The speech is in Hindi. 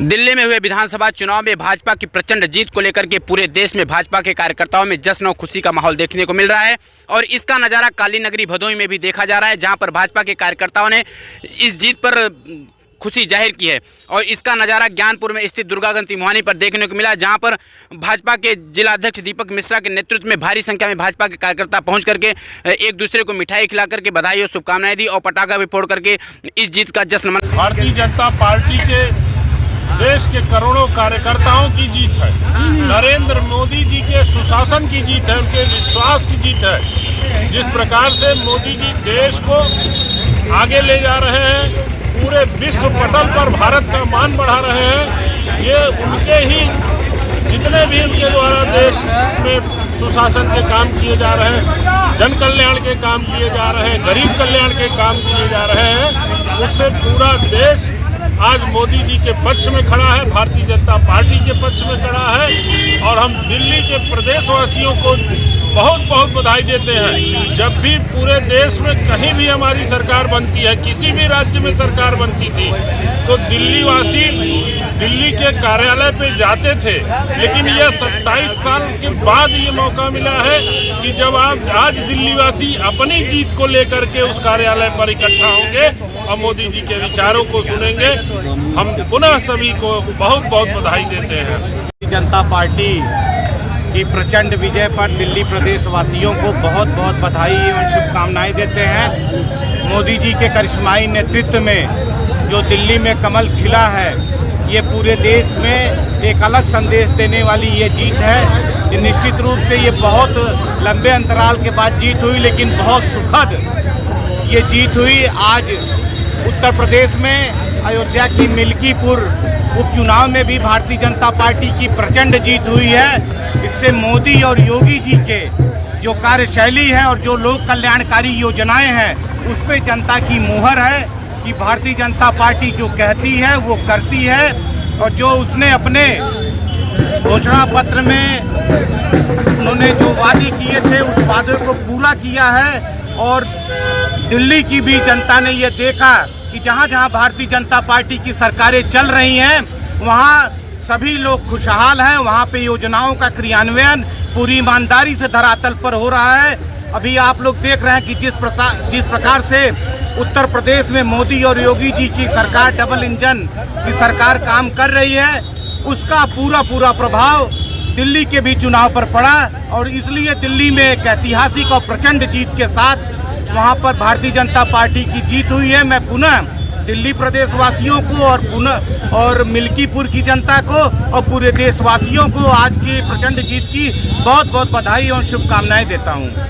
दिल्ली में हुए विधानसभा चुनाव में भाजपा की प्रचंड जीत को लेकर के पूरे देश में भाजपा के कार्यकर्ताओं में जश्न और खुशी का माहौल देखने को मिल रहा है और इसका नज़ारा काली नगरी भदोही में भी देखा जा रहा है, जहां पर भाजपा के कार्यकर्ताओं ने इस जीत पर खुशी जाहिर की है। और इसका नज़ारा ज्ञानपुर में स्थित दुर्गागंज तिमुहानी पर देखने को मिला, जहां पर भाजपा के जिलाध्यक्ष दीपक मिश्रा के नेतृत्व में भारी संख्या में भाजपा के कार्यकर्ता पहुंच करके एक दूसरे को मिठाई खिला करके बधाई और शुभकामनाएं दी और पटाखा भी फोड़ करके इस जीत का जश्न मनाया। भारतीय जनता पार्टी के देश के करोड़ों कार्यकर्ताओं की जीत है, नरेंद्र मोदी जी के सुशासन की जीत है, उनके विश्वास की जीत है। जिस प्रकार से मोदी जी देश को आगे ले जा रहे हैं, पूरे विश्व पटल पर भारत का मान बढ़ा रहे हैं, ये उनके ही जितने भी उनके द्वारा देश में सुशासन के काम किए जा रहे हैं, जन कल्याण के काम किए जा रहे हैं, गरीब कल्याण के काम किए जा रहे हैं, उससे पूरा देश आज मोदी जी के पक्ष में खड़ा है, भारतीय जनता पार्टी के पक्ष में खड़ा है। और हम दिल्ली के प्रदेशवासियों को बहुत बहुत बधाई देते हैं। जब भी पूरे देश में कहीं भी हमारी सरकार बनती है, किसी भी राज्य में सरकार बनती थी, तो दिल्ली वासी दिल्ली के कार्यालय पे जाते थे, लेकिन यह 27 साल के बाद ये मौका मिला है कि जब आज दिल्ली वासी अपनी जीत को लेकर के उस कार्यालय पर इकट्ठा होंगे और मोदी जी के विचारों को सुनेंगे। हम पुनः सभी को बहुत बहुत बधाई देते हैं। जनता पार्टी की प्रचंड विजय पर दिल्ली प्रदेश वासियों को बहुत बहुत बधाई एवं शुभकामनाएं देते हैं। मोदी जी के करिश्माई नेतृत्व में जो दिल्ली में कमल खिला है, ये पूरे देश में एक अलग संदेश देने वाली ये जीत है। ये निश्चित रूप से ये बहुत लंबे अंतराल के बाद जीत हुई, लेकिन बहुत सुखद ये जीत हुई। आज उत्तर प्रदेश में अयोध्या की मिल्कीपुर उपचुनाव में भी भारतीय जनता पार्टी की प्रचंड जीत हुई है। इससे मोदी और योगी जी के जो कार्यशैली है और जो लोक कल्याणकारी योजनाएं हैं, उस पर जनता की मुहर है कि भारतीय जनता पार्टी जो कहती है वो करती है। और जो उसने अपने घोषणा पत्र में उन्होंने जो वादे किए थे, उस वादे को पूरा किया है। और दिल्ली की भी जनता ने ये देखा कि जहाँ जहाँ भारतीय जनता पार्टी की सरकारें चल रही हैं, वहाँ सभी लोग खुशहाल हैं, वहाँ पे योजनाओं का क्रियान्वयन पूरी ईमानदारी से धरातल पर हो रहा है। अभी आप लोग देख रहे हैं कि जिस प्रकार से उत्तर प्रदेश में मोदी और योगी जी की सरकार, डबल इंजन की सरकार काम कर रही है, उसका पूरा प्रभाव दिल्ली के भी चुनाव पर पड़ा। और इसलिए दिल्ली में एक ऐतिहासिक और प्रचंड जीत के साथ वहाँ पर भारतीय जनता पार्टी की जीत हुई है। मैं पुनः दिल्ली प्रदेश वासियों को और मिल्कीपुर की जनता को और पूरे देशवासियों को आज की प्रचंड जीत की बहुत बहुत बधाई और शुभकामनाएं देता हूँ।